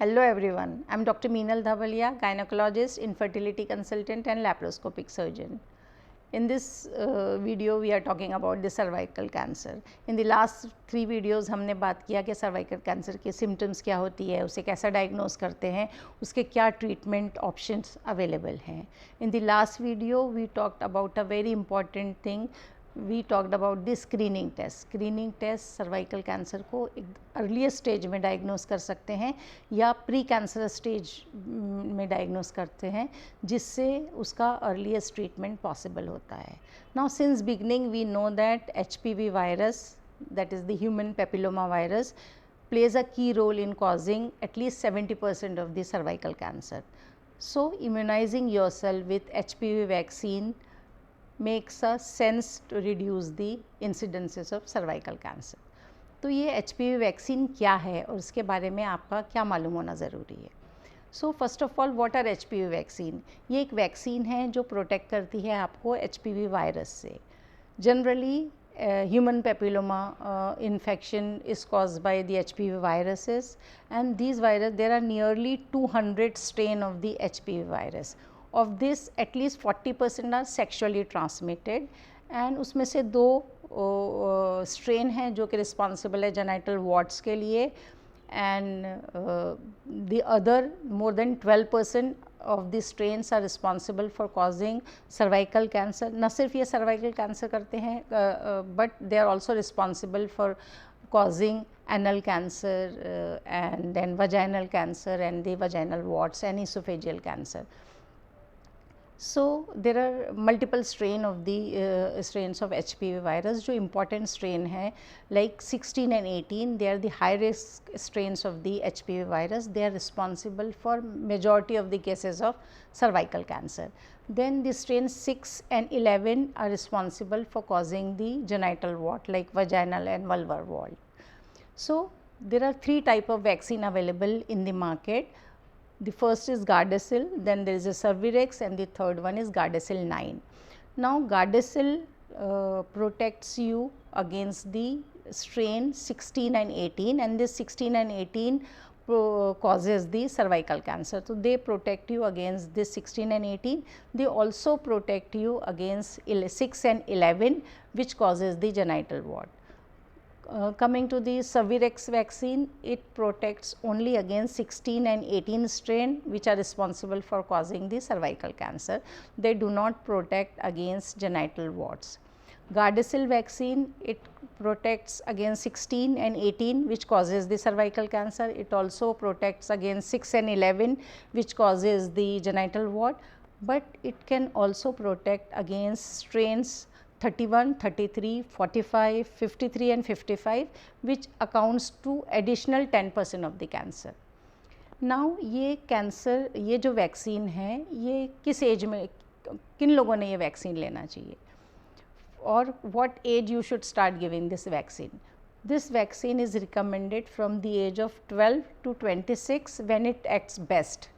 Hello everyone, I am Dr. Meenal Dhavalia, gynecologist, infertility consultant and laparoscopic surgeon. In this video we are talking about the cervical cancer. In the last 3 videos हमने बात किया कि cervical cancer के symptoms क्या होती है, उसे कैसा diagnose करते हैं, उसके क्या treatment options available हैं. In the last video we talked about a very important thing. We talked about the screening test. Screening test cervical cancer को एक अर्लीस्ट स्टेज में डायग्नोस कर सकते हैं या प्री कैंसर स्टेज में डायग्नोस करते हैं, जिससे उसका अर्लीस्ट ट्रीटमेंट पॉसिबल होता है. Now since beginning we know that HPV virus, that is the human papilloma virus, plays a key role in causing at least 70% of the cervical cancer. So immunizing yourself with HPV vaccine makes a sense to reduce the incidences of cervical cancer. तो ये HPV vaccine क्या है और उसके बारे में आपका क्या मालूम होना ज़रूरी है. So first of all what are HPV vaccine. ये एक वैक्सीन है जो प्रोटेक्ट करती है आपको HPV वायरस से. Generally human papilloma infection is caused by the HPV viruses, and these virus there are nearly 200 strain of the HPV virus. Of this at least 40% are sexually transmitted, and उसमें से 2 strain हैं जो कि responsible है genital warts के लिए, and the other more than 12% of the strains are responsible for causing cervical cancer. न सिर्फ ये cervical cancer करते हैं, but they are also responsible for causing anal cancer and then vaginal cancer and the vaginal warts and esophageal cancer. So there are multiple strain of the strains of HPV virus. जो important strain है like 16 and 18, they are the high risk strains of the HPV virus. They are responsible for majority of the cases of cervical cancer. Then the strains 6 and 11 are responsible for causing the genital wart like vaginal and vulvar wart. So there are 3 type of vaccine available in the market. The first is Gardasil, then there is a Cervarix, and the third one is Gardasil 9. Now Gardasil protects you against the strain 16 and 18, and this 16 and 18 causes the cervical cancer. So they protect you against this 16 and 18. They also protect you against 6 and 11, which causes the genital wart. Coming to the Cervarix vaccine, it protects only against 16 and 18 strain which are responsible for causing the cervical cancer. They do not protect against genital warts. Gardasil vaccine, it protects against 16 and 18 which causes the cervical cancer. It also protects against 6 and 11 which causes the genital wart, but it can also protect against strains 31, 33, 45, 53 and 55 which accounts to additional 10% of the cancer. Now ये cancer, ये जो vaccine है ये किस as में, किन लोगों ने ये वैक्सीन लेना चाहिए और what age you should start giving this vaccine. This vaccine is recommended from the age of 12 to 26 when it acts best.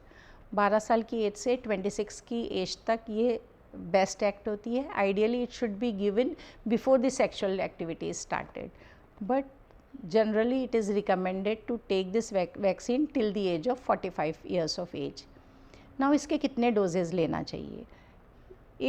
12 साल की एज से 26 की एज तक ये बेस्ट एक्ट होती है. Ideally it should be given before the sexual activity is started, but generally it is recommended to take this vaccine till the age of 45 years of age. Now इसके कितने doses लेना चाहिए.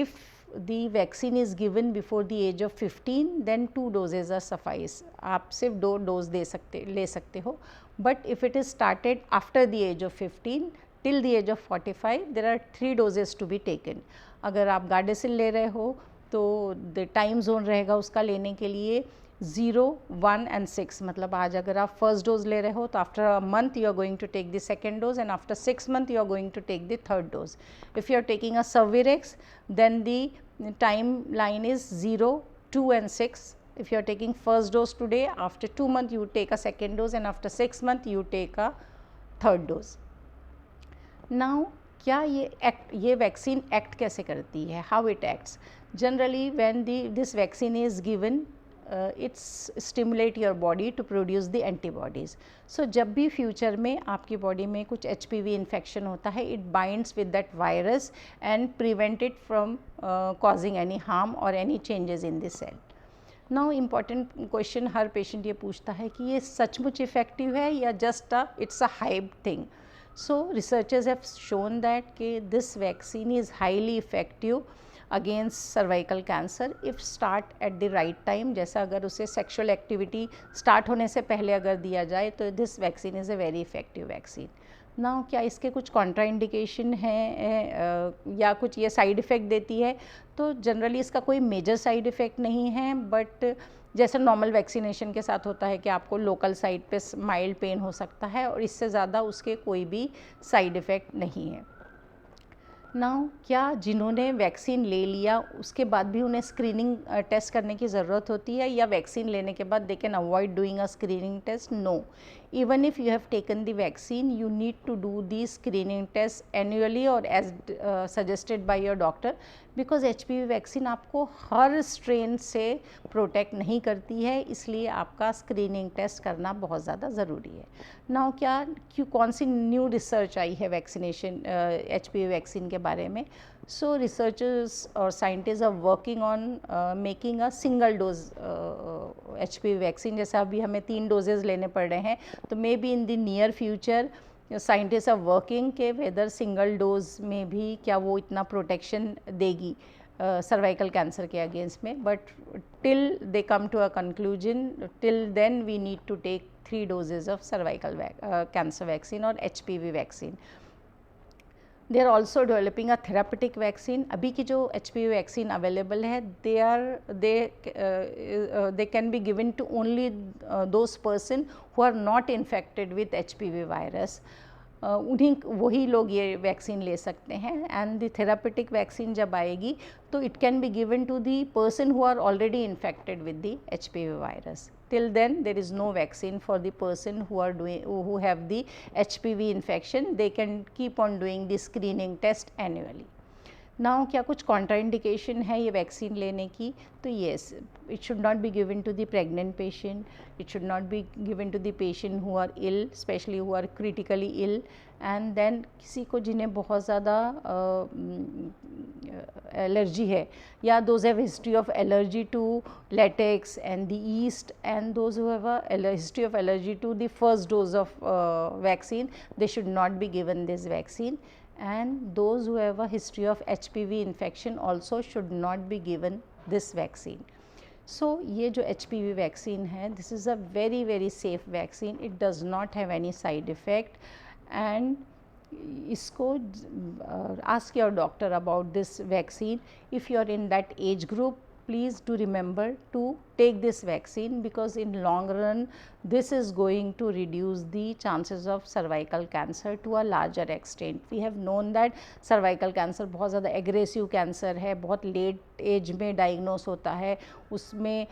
If the vaccine is given before the age of 15 then 2 doses are suffice. आप सिर्फ 2 dose ले सकते हो, but if it is started after the age of 15 till the age of 45 there are 3 doses to be taken. अगर आप गार्डेसिल ले रहे हो तो द टाइम जोन रहेगा उसका लेने के लिए 0, 1 and 6. मतलब आज अगर आप फर्स्ट डोज ले रहे हो तो after a month you are going to take the second dose and after 6 months you are going to take the third dose. If you are taking a Cervarix then the time line is 0, 2 and 6. If you are taking first dose today, after 2 months you take a second dose and after 6 months you take a third dose. Now क्या ये vaccine act कैसे करती है, how it acts. Generally when this vaccine is given it's stimulate your body to produce the antibodies. So जब भी future में आपकी body में कुछ HPV इन्फेक्शन होता है, it binds with that virus and prevent it from causing any harm और any changes in the cell. Now important question हर पेशेंट ये पूछता है कि ये सचमुच इफ़ेक्टिव है या just it's a hype thing. So researchers have shown that this vaccine is highly effective against cervical cancer if start at the right time. जैसा अगर उसे सेक्शुअल एक्टिविटी स्टार्ट होने से पहले अगर दिया जाए तो this vaccine is a very effective vaccine. ना क्या इसके कुछ कॉन्ट्राइंडिकेशन हैं या कुछ ये साइड इफ़ेक्ट देती है? तो जनरली इसका कोई मेजर साइड इफ़ेक्ट नहीं है, बट जैसे नॉर्मल वैक्सीनेशन के साथ होता है कि आपको लोकल साइट पे माइल्ड पेन हो सकता है और इससे ज़्यादा उसके कोई भी साइड इफ़ेक्ट नहीं है. नाउ क्या जिन्होंने वैक्सीन ले लिया उसके बाद भी उन्हें स्क्रीनिंग टेस्ट करने की ज़रूरत होती है, या वैक्सीन लेने के बाद they can avoid doing a screening test? No. even if you have taken the vaccine, you need to do the screening test annually or as suggested by your doctor, because HPV vaccine आपको हर strain से protect नहीं करती है, इसलिए आपका screening test करना बहुत ज़्यादा ज़रूरी है. नाउ कौन सी न्यू रिसर्च आई है वैक्सीनेशन HPV वैक्सीन के बारे में? So researchers or scientists are working on making a single dose HPV vaccine. जैसे अभी हमें 3 डोजेज़ लेने पड़ रहे हैं, तो may be in the near future scientist are working के वेदर सिंगल डोज में भी क्या वो इतना प्रोटेक्शन देगी सर्वाइकल कैंसर के अगेंस्ट में. But till they come to a conclusion, till then we need to take 3 doses of cervical cancer vaccine और HPV vaccine. They are also developing a therapeutic vaccine. अभी की जो HPV vaccine available है, they can be given to only those person who are not infected with HPV virus. वही लोग ये vaccine ले सकते हैं. एंड द थेरापेटिक वैक्सीन जब आएगी तो it can be given to the person who are already infected with the HPV virus. Till then there is no vaccine for the person who have the HPV infection. They can keep on doing the screening test annually. Now क्या कुछ contraindication है ये vaccine लेने की? तो yes, it should not be given to the pregnant patient, it should not be given to the patient who are ill, specially who are critically ill. And then किसी को जिन्हें बहुत ज़्यादा एलर्जी है, या those have history of allergy to latex and the yeast, and those who have a history of allergy to the first dose of vaccine, they should not be given this vaccine. And those who have a history of HPV infection also should not be given this vaccine. So ये जो HPV vaccine है, this is a very very safe vaccine. It does not have any side effect. And इसको ask your doctor about this vaccine. If you are in that age group, please do remember to take this vaccine, because in long run this is going to reduce the chances of cervical cancer to a larger extent. We have known that cervical cancer बहुत ज़्यादा aggressive cancer है, बहुत late age में diagnose होता है, उसमें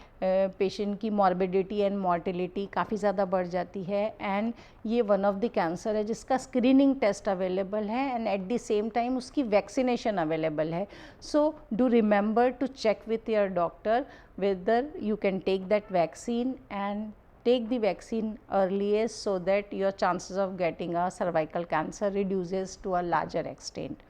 patient की morbidity and mortality काफ़ी ज़्यादा बढ़ जाती है. and ये one of the cancer है जिसका screening test available है, and at the same time उसकी vaccination available है. So do remember to check with your doctor whether you can take that vaccine, and take the vaccine earliest so that your chances of getting a cervical cancer reduces to a larger extent.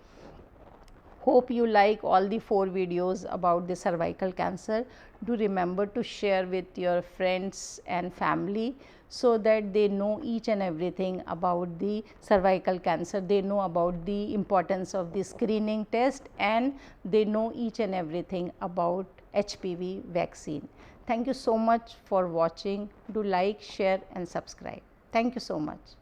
Hope you like all the 4 videos about the cervical cancer. Do remember to share with your friends and family so that they know each and everything about the cervical cancer. They know about the importance of the screening test, and they know each and everything about HPV vaccine. Thank you so much for watching. Do like, share and subscribe. Thank you so much.